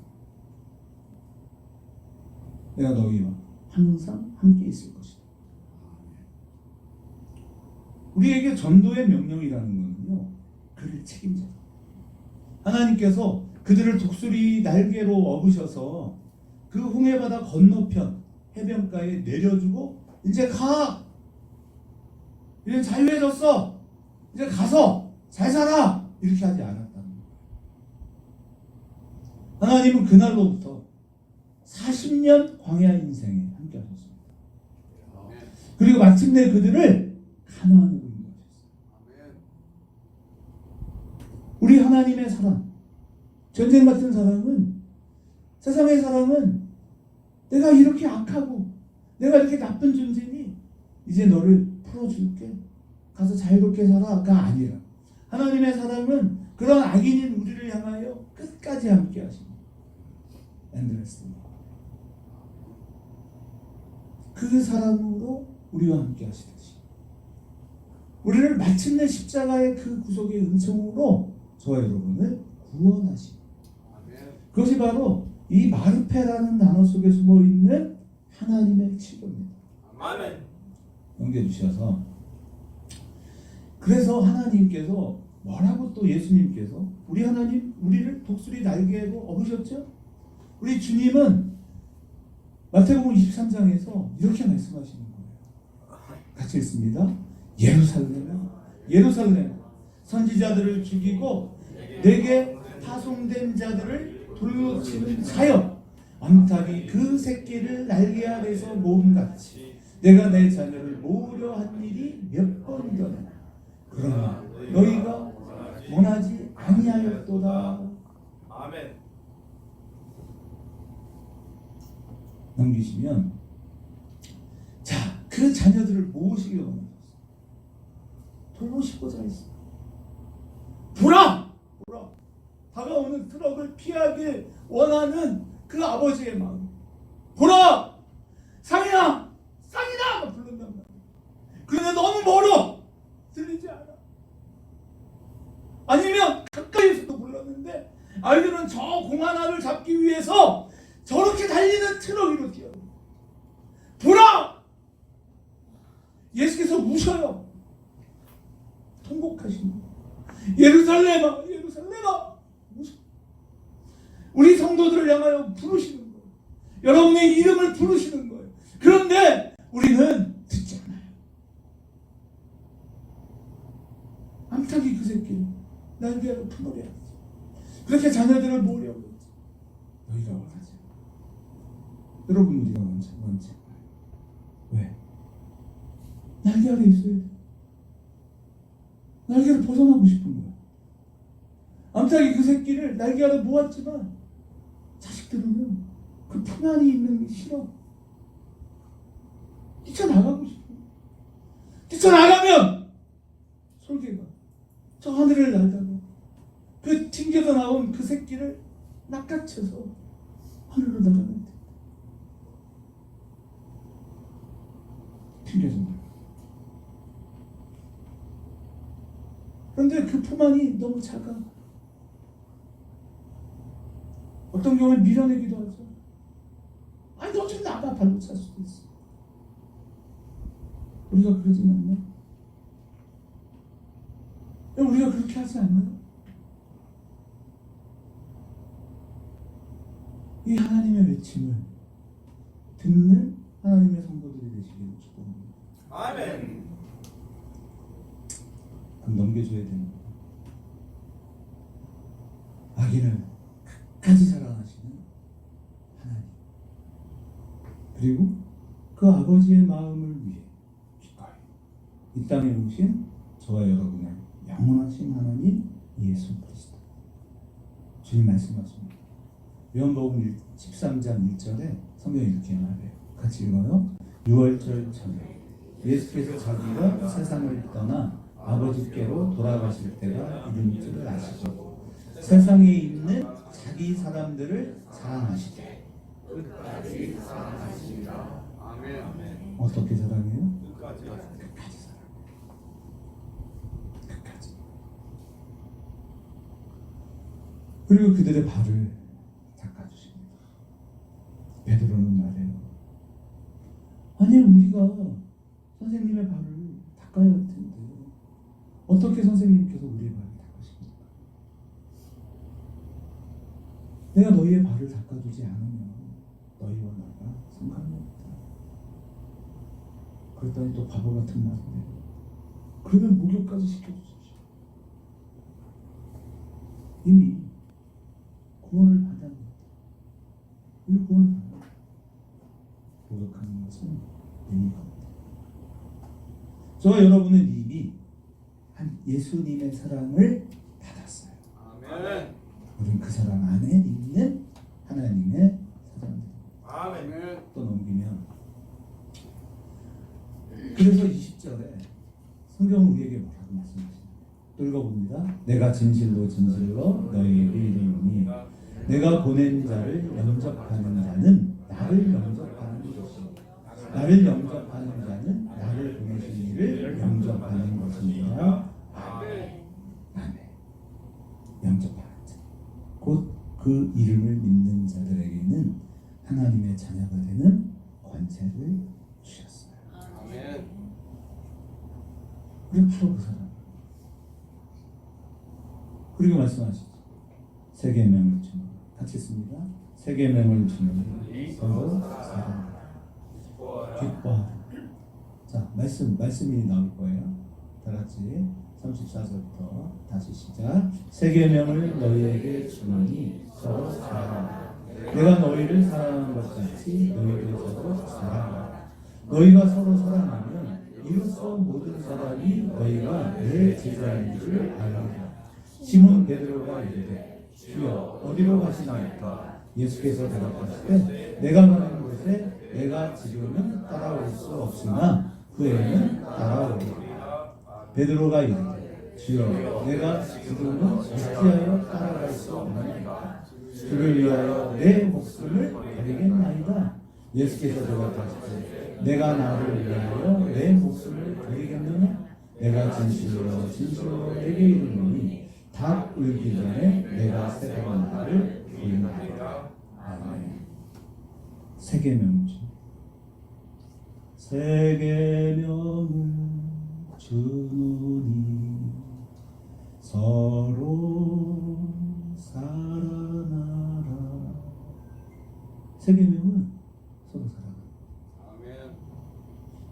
내가 너희와 항상 함께 있을 것이다. 우리에게 전도의 명령이라는 것은요, 그를 책임져라. 하나님께서 그들을 독수리 날개로 업으셔서 그 홍해바다 건너편 해변가에 내려주고 이제 가! 이제 자유해졌어! 이제 가서 잘 살아! 이렇게 하지 않았다는 거예요. 하나님은 그날로부터 40년 광야 인생에 함께 하셨습니다. 그리고 마침내 그들을 가나안으로 인도하셨어요. 우리 하나님의 사랑, 전쟁 같은 사랑은, 세상의 사랑은 내가 이렇게 악하고 내가 이렇게 나쁜 존재니 이제 너를 풀어줄게, 가서 자유롭게 살아가 아니라, 하나님의 사랑은 그런 악인인 우리를 향하여 끝까지 함께 하십니다. 엔드레스. 그 사랑으로 우리와 함께 하시듯이 우리를 마침내 십자가의 그 구속의 은총으로 저와 여러분을 구원하십니다. 그것이 바로 이 마르페라는 단어 속에 숨어있는 하나님의 치료입니다. 아멘. 넘겨주셔서, 그래서 하나님께서 뭐라고 또 예수님께서 우리 하나님 우리를 독수리 날개로 업으셨죠? 우리 주님은 마태복음 23장에서 이렇게 말씀하시는 거예요. 같이 읽습니다. 예루살렘, 예루살렘, 선지자들을 죽이고 내게 파송된 자들을 돌로 치는 사역, 암탉이 그 새끼를 날개 아래서 모음같이 내가 내 자녀를 모으려 한 일이 몇 번이더냐. 그러나 너희가 원하지 아니하였도다. 아멘. 넘기시면 자, 그 자녀들을 모으시기 원하셨어요. 돌보시고자 했어요. 보라! 보라! 다가오는 트럭을 피하길 원하는 그 아버지의 마음. 보라! 상이야! 상이다! 부른단 말이에요. 그런데 너무 멀어! 들리지 않아. 아니면 가까이에서도 불렀는데 아이들은 저 공 하나를 잡기 위해서 저렇게 달리는 트럭 위로 뛰어요. 보라! 예수께서 우셔요. 통곡하시는 거예요. 예루살렘아, 예루살렘아, 우셔. 우리 성도들을 향하여 부르시는 거예요. 여러분의 이름을 부르시는 거예요. 그런데 우리는 듣지 않아요. 암탉이 그 새끼를 날개로 품으려 했어. 그렇게 자녀들을 모으려고 했지. 너희가 원하지. 여러분 우리가 원치. 왜? 날개 아래 있어야 돼. 날개를 벗어나고 싶은 거야. 암탉이 그 새끼를 날개 아래 모았지만 자식들은 그 품 안에 있는 게 싫어. 뛰쳐나가고 싶어. 뛰쳐나가면 솔개가 저 하늘을 날다가 그 튕겨서 나온 그 새끼를 낚아채서 하늘로 날아가면 돼. 튕겨서 나가. 그런데 그 품 안이 너무 작아. 어떤 경우는 밀어내기도 하죠. 아니 너 좀 나가 발로 찰 수도 있어. 우리가 그러진 않나? 우리가 그렇게 하지 않나요? 이 하나님의 외침을 듣는 하나님의 성도들이 되시기를 축복합니다. 아멘. 그럼 넘겨줘야 되는 거예요. 아기를 끝까지 사랑하시는 하나님, 그리고 그 아버지의 마음을 위해 기꺼이 이 땅에 오신 저와 여러분의 영원하신 하나님 예수 그리스도. 주님 말씀하십니다. 요한복음 13장 1절에 성경이 이렇게 말해요. 같이 읽어요. 6월절 저녁 예수께서 자기가 세상을 떠나 아버지께로 돌아가실 때가 이른 줄을 아시죠. 세상에 있는 자기 사람들을 사랑하시되 끝까지 사랑하십니다. 아멘. 어떻게 사랑해요? 끝까지. 끝까지 사랑. 끝까지. 그리고 그들의 발을 닦아주십니다. 베드로는 말해요. 아니 우리가 선생님의 발을 닦아야 할 텐데 어떻게 선생님께서 우리의 발을 닦으십니까? 내가 너희의 발을 닦아주지 않으면 너희와 나가 상관이 없다. 그랬더니 또 바보 같은 말을 해요. 그러면 목욕까지 시켜주십시오. 이미 구원을 받았는데 이 구원을 받았는데 목욕하는 것은 의미가 없다. 저와 여러분은 이미 한 예수님의 사랑을 받았어요. 아멘. 우리는 그 사랑 안에 있는 하나님의 사랑입니다. 아멘. 또 넘기면 그래서 20절에 성경은 우리에게 뭐라고 말씀하시나요? 또 읽어봅니다. 내가 진실로 진실로 너희에게 이르노니 내가 보낸 자를 영접하는 자는 나를 영접하는 것이요 나를 영접하는 자는 나를 보내신 이를 영접하는 것이니라. 아멘. 영접하는 자, 곧 그 이름을 믿는 자들에게는 하나님의 자녀가 되는 권세를 주셨어요. 아멘. 우리 바로 그 사람. 그리고 말씀하시죠. 세 계명을 주노니, 같이 씁니다. 세 계명을 주노니 서로 사랑하라. 기뻐하라. 자, 말씀이 나올 거예요. 다 같이 34절부터 다시 시작. 세 계명을 너희에게 주노니 서로 사랑하라. 내가 너희를 사랑한 것 같이 너희도 서로 사랑하라. 너희가 서로 사랑하면 이로써 모든 사람이 너희가 내 제자인 줄 알리라. 시몬 베드로가 이르되 주여 어디로 가시나이까? 예수께서 대답하시되 내가 가는 곳에 내가 지금은 따라올 수 없으나 후에는 따라오리라. 베드로가 이르되 주여 내가 지금은 어찌하여 따라갈 수 없나이까? 주를 위하여 내 목숨을 버리겠나이다. 예수께서 대답하시되 내가 나를 위하여 내 목숨을 버리겠느냐? 내가 진실로 진실로 내게 이르노니 닭 울기 전에 내가 세 번 나를 부인하리라. 아멘. 세 계명을 세 계명을 주노니 서로 사랑하라. 세 계명은 서로 사랑하라.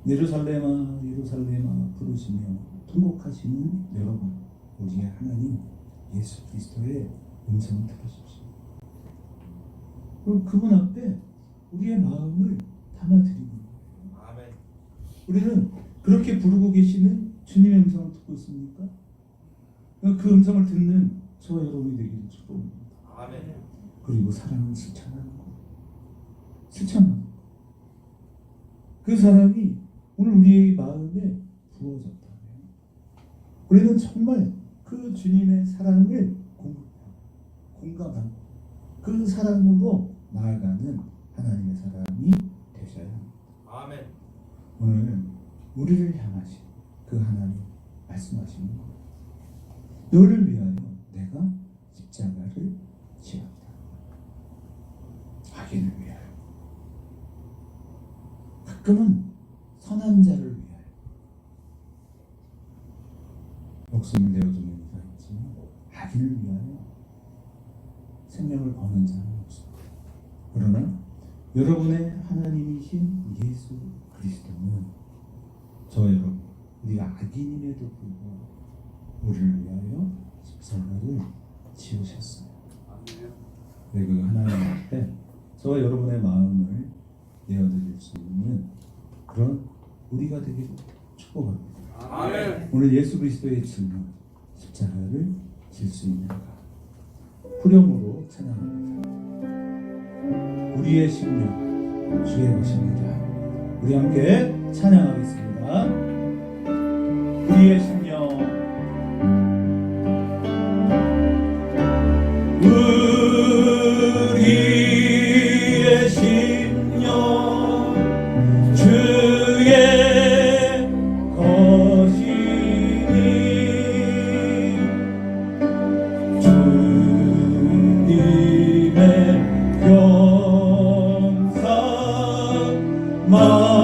예루살렘아 예루살렘아 부르시며 통곡하시는 여러분, 우리의 하나님 예수 그리스도의 음성을 들으십시오. 그럼 그분 앞에 우리의 마음을 담아드리는 거예요. 우리는 그렇게 부르고 계시는 주님의 음성을 듣고 있습니까? 그 음성을 듣는 저와 여러분이 되기를 축복합니다. 그리고 사랑을 실천하는 것. 실천하는 것. 그 사랑이 오늘 우리의 마음에 부어졌다면 우리는 정말 그 주님의 사랑을 공감하고 그 사랑으로 나아가는 하나님의 사람이 되셔야 합니다. 오늘 우리를 향하신 그 하나님 말씀하시는 것. 너를 위하여 내가 십자가를 지었다. 악인을 위하여. 가끔은 선한 자를 위하여. 목숨을 내어주는 이가 있지만 악인을 위하여 생명을 거는 자는 없습니다. 그러나 여러분의 하나님이신 예수 그리스도는 저와 여러분, 우리가 악인임에도 불구하고 우리를 위하여 십자가를 지으셨어요. 그리고 하나님 앞에 저와 여러분의 마음을 내어드릴 수 있는 그런 우리가 되기를 축복합니다. 오늘 예수 그리스도의 질문, 십자가를 질 수 있는가? 후렴으로 찬양합니다. 우리의 심령 주의 것입니다. 우리 함께 찬양하겠습니다. 우리의 심령 우리의 심령 주의 것이니 주님의 평상 만드소서.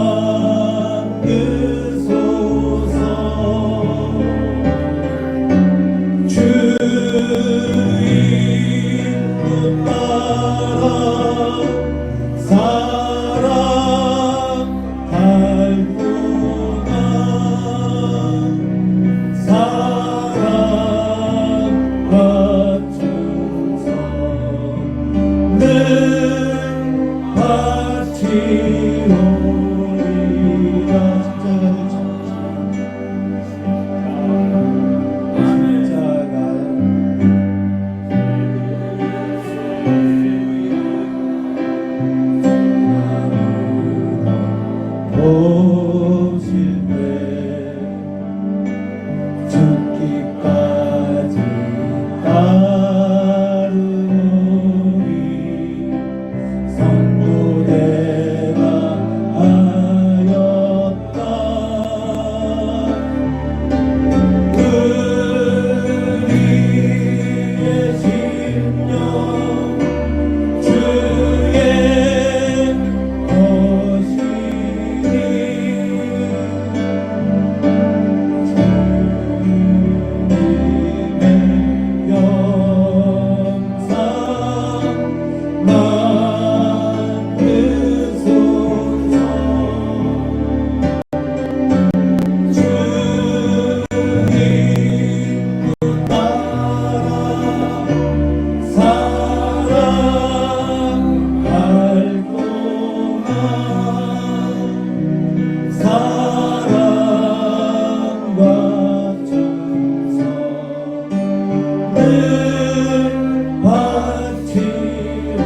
버티오리라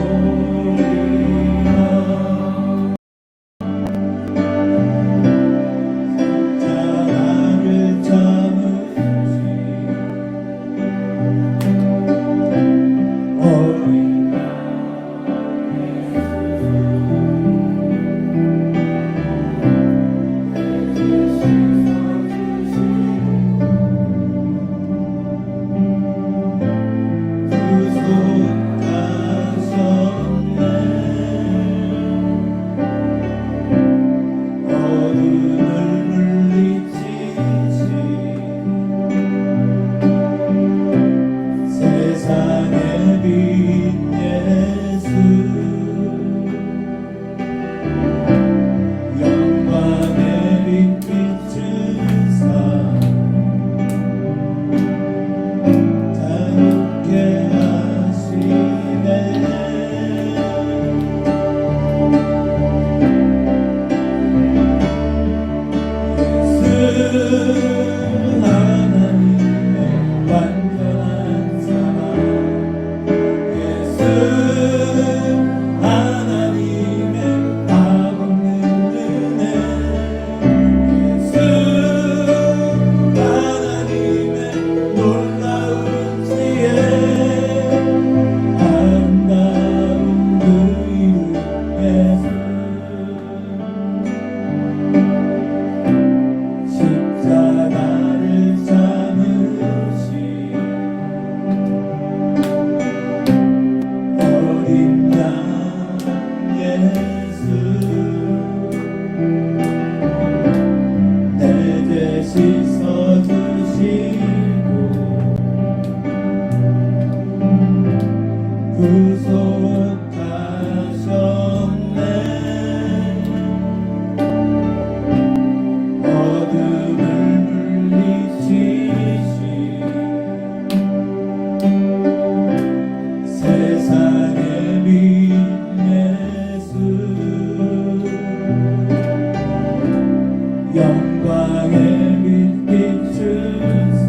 나를 참으시 어린 어둠을 물리치시 세상의 빛 예수 영광의 빛 비추사 자유케 하시네 예수 하나님의 완전한 사랑 예수 하나님의 밥없는 은혜 예수 하나님의 놀라운 지혜 아름다운 그 이름 예수 십자가를 참으시 어린 양 예수 내 죄 씻어주시고 구속하셨네 어둠을 물리치시 세상의 빛 예수 영광의 빛 비추사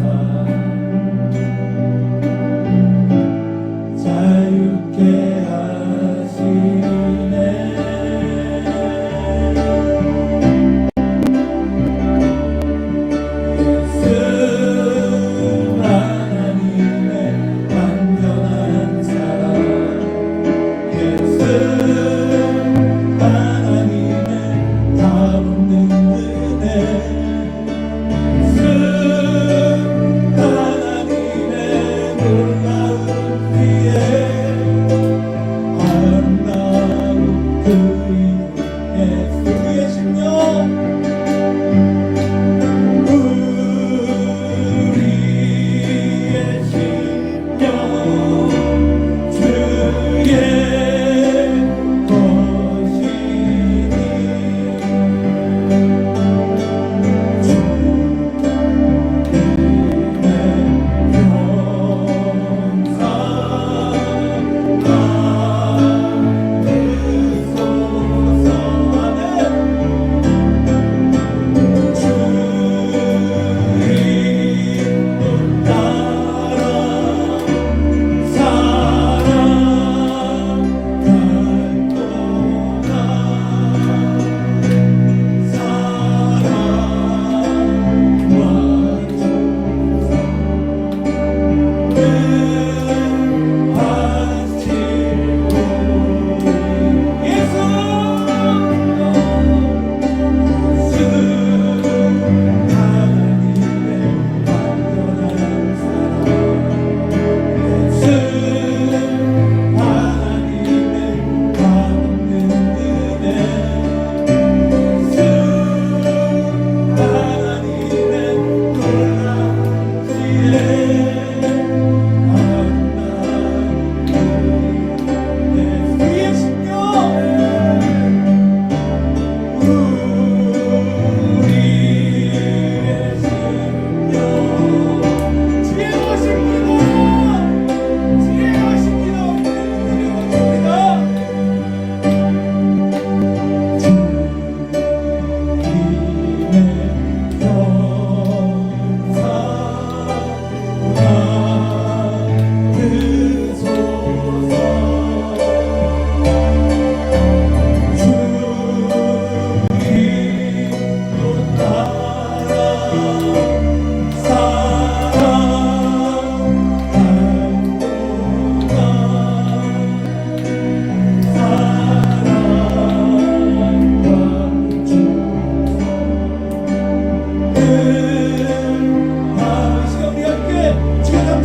자유케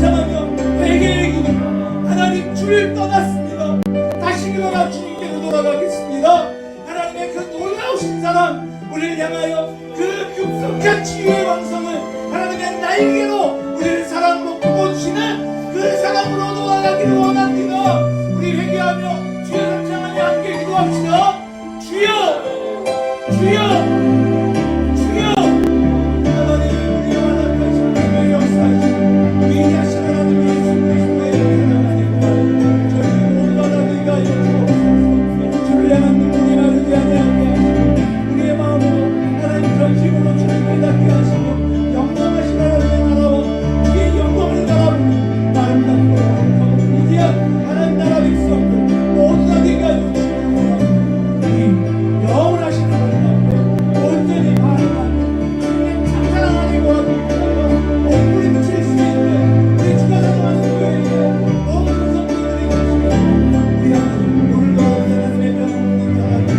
감사하며 회개의 기도 하나님 주를 떠났습니다. 다시 일어나 주님께로 돌아가겠습니다. 하나님의 그 놀라우신 사랑 우리를 향하여 그 급속한 치유의 왕성을 하나님의 날개로 우리를 사랑으로 품어주시는 그 사랑으로 돌아가기를 원합니다. 우리 회개하며 주의 성장하며 함께 기도합시다. 주여 주여 주여 하나님 우리와 나타나신 주의 역사하시고 위대하신 하나님 예수 그리스도의 사랑하시고 저희 모든 하나님과 여쭈옵소서. 주를 향한 눈물이 마르지 아니하게 하시고 우리의 마음으로 하나님 전심으로 주를 깨닫게 하시고 영광하신 하나님의 나라와 주의 영광을 바라보는 아름답고 위대한 하나님 나라 백성들 모두 다 내가 주시는 원합니다. 영원하신 하나님 앞에 온전히 반응하며 주님의 참사랑 안에 거하고 있다가 몸부림칠 수 있는 우리 주가 사랑하는 교회에 모든 성도들이 가시며 우리 하나님 놀라운 하나님의 명령을 따라가며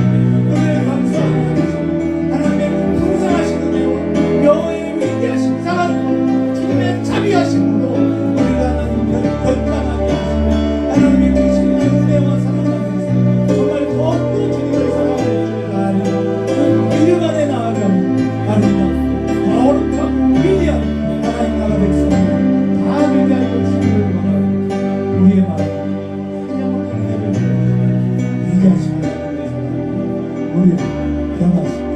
우리를 감사하고 계시고 하나님의 풍성하신 은혜와 여호와의 위대하신 사랑 주님의 자비하심으로 우리가 하나님을 건강하게 하시고 하나님의 크신 은혜와 사랑 안에서 정말 더욱더 주님을 사랑하는 줄을 아는 그 이름 안에 나아가는 아름답고 거룩하고 위대한 하나님 나라 백성들 다 되게 하여 주시기를 원하는 우리의 마음 그냥 없는 예배를 위대하신 하나님의 사랑 우리를 변화시켜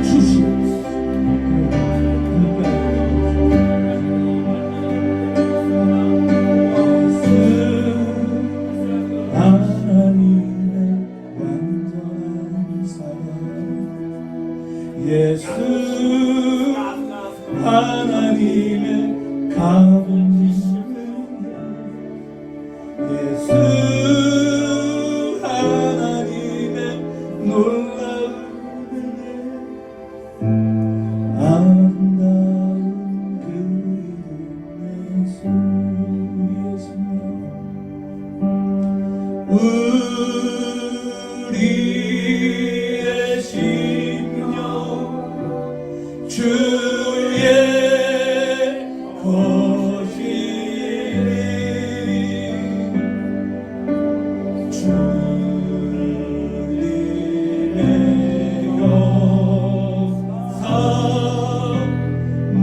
주시옵소서. 하나님의 완전한 사랑 예수 하나님의 가보니 예수 하나님의 놀라운 은혜 아름다운 그 이름 예수 우리의 심령 주의 것이니 주님의 역사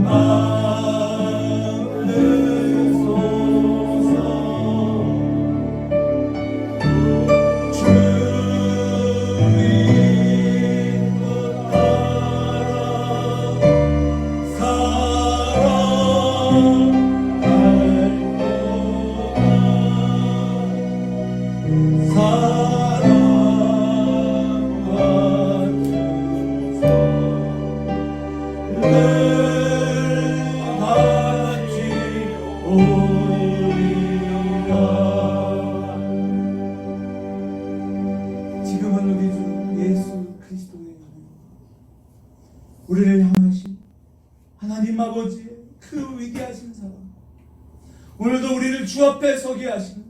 많으소서 지금은 우리 주 예수 그리스도의 은혜, 우리를 향하신 하나님 아버지의 그 위대하신 사랑, 오늘도 우리를 주 앞에 서게 하시는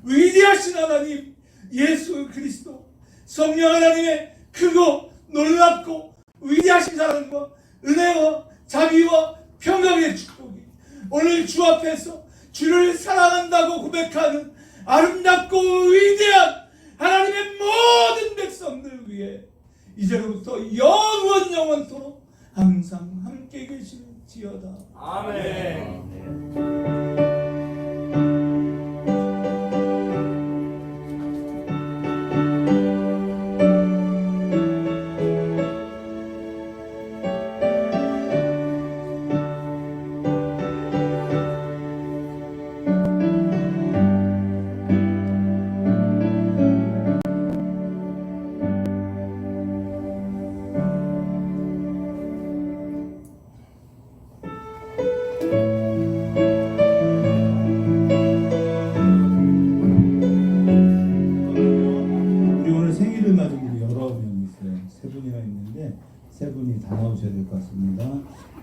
위대하신 하나님 예수 그리스도 성령 하나님의 크고 놀랍고 위대하신 사랑과 은혜와 자비와 평강의 축복이 오늘 주 앞에서 주를 사랑한다고 고백하는 아름답고 위대한 하나님의 모든 백성들 위해 이제로부터 영원토록 항상 함께 계실지어다. 아멘. 세 분이 다 나오셔야 될 것 같습니다.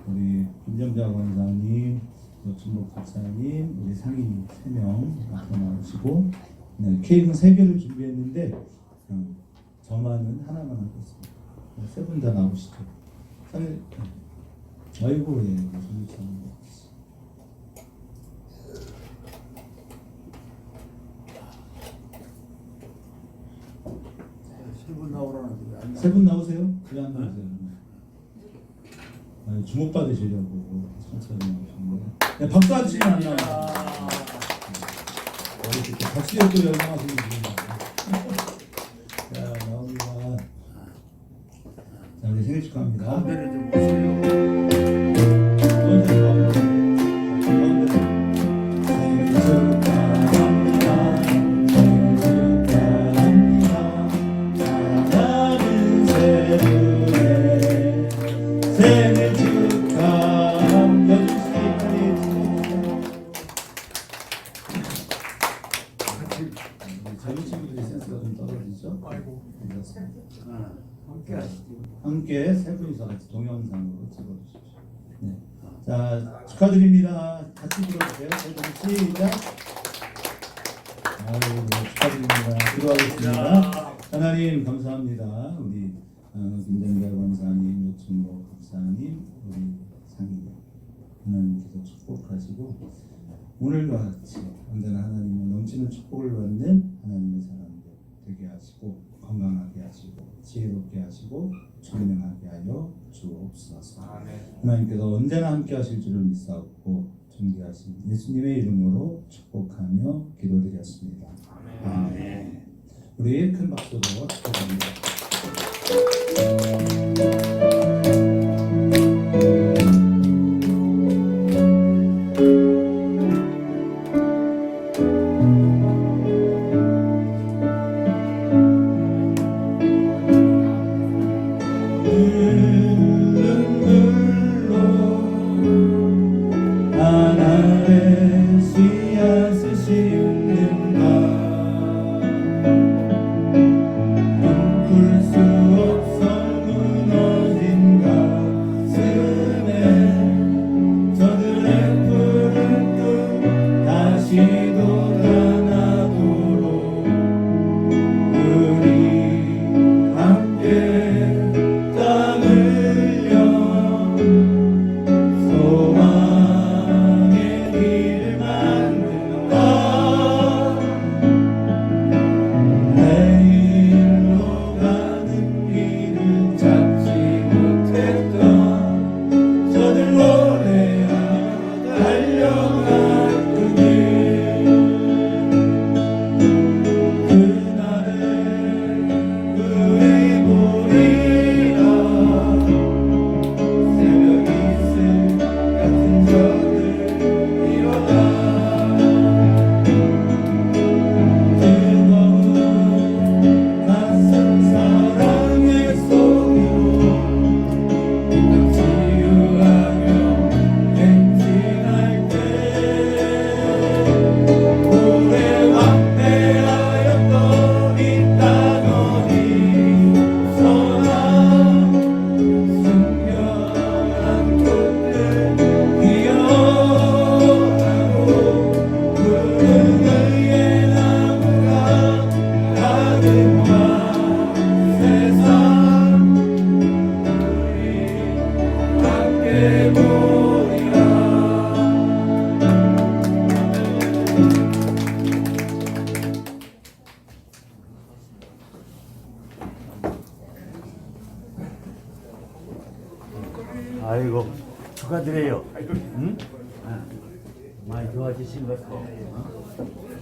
우리 김정자 원사님, 노춘복 박사님, 우리 상인 3명 앞으로 나오시고, 네, 케이크는 3개를 준비했는데 저만은 하나만 하겠습니다. 세 분 다 나오시죠. 상인, 아이고 예, 무슨 참. 세분 나오라는데 안 세 분 나오세요? 왜 안 나오세요? 아니, 주목받으시려고 천천히 나오시는데. 네, 박수 안 치면 안 나와요. 이렇게 박수에 또 열광하시는 분입니다. 자, 나옵니다. 자, 우리 생일 축하합니다. 가운데를 좀 보세요. 생일 축하합니다. 젊은 친구들이 센스가 좀 떨어지죠? 아이고. 함께 하시죠. 함께 세 분이서 같이 동영상으로 찍어주십시오. 네. 자, 축하드립니다. 같이 불러주세요. 세 분 시작. 아유, 네, 축하드립니다. 기도하겠습니다. 하나님 감사합니다. 우리 김정별 권사님, 노충복 박사님, 우리 상인 하나님께서 축복하시고 오늘과 같이 언제나 하나님의 넘치는 축복을 받는 하나님의 사람들 되게 하시고 건강하게 하시고 지혜롭게 하시고 총명하게 하여 주옵소서. 하나님께서 언제나 함께 하실 줄을 믿사옵고 존귀하신 예수님의 이름으로 축복하며 기도드렸습니다. 아멘. 우리 큰 박수로 축복합니다. 하나의 씨앗을 심는가 풀 수 없어 무너진 가슴에 저들의 푸른 꿈 다시 돋아나도록 우리 함께 땀 흘려 소망의 길을 만든다. 내일로 가는 길을 찾지 못했던 저들 노래하며 달려간 그 길, 그날을 후회 보리라. 새벽 이슬 같은 저들 일어나 뜨거운 낯선 사랑의 속으로 이땅 치유하며 행진할 때 오래 왕래하였던 이 땅어디 서나 순결한 꽃들 피어나고 푸른 의의 나무가 가득한 세상 우리 함께 보리라. 아이고 축하드려요. 응? 많이 좋아지신 것 같아요.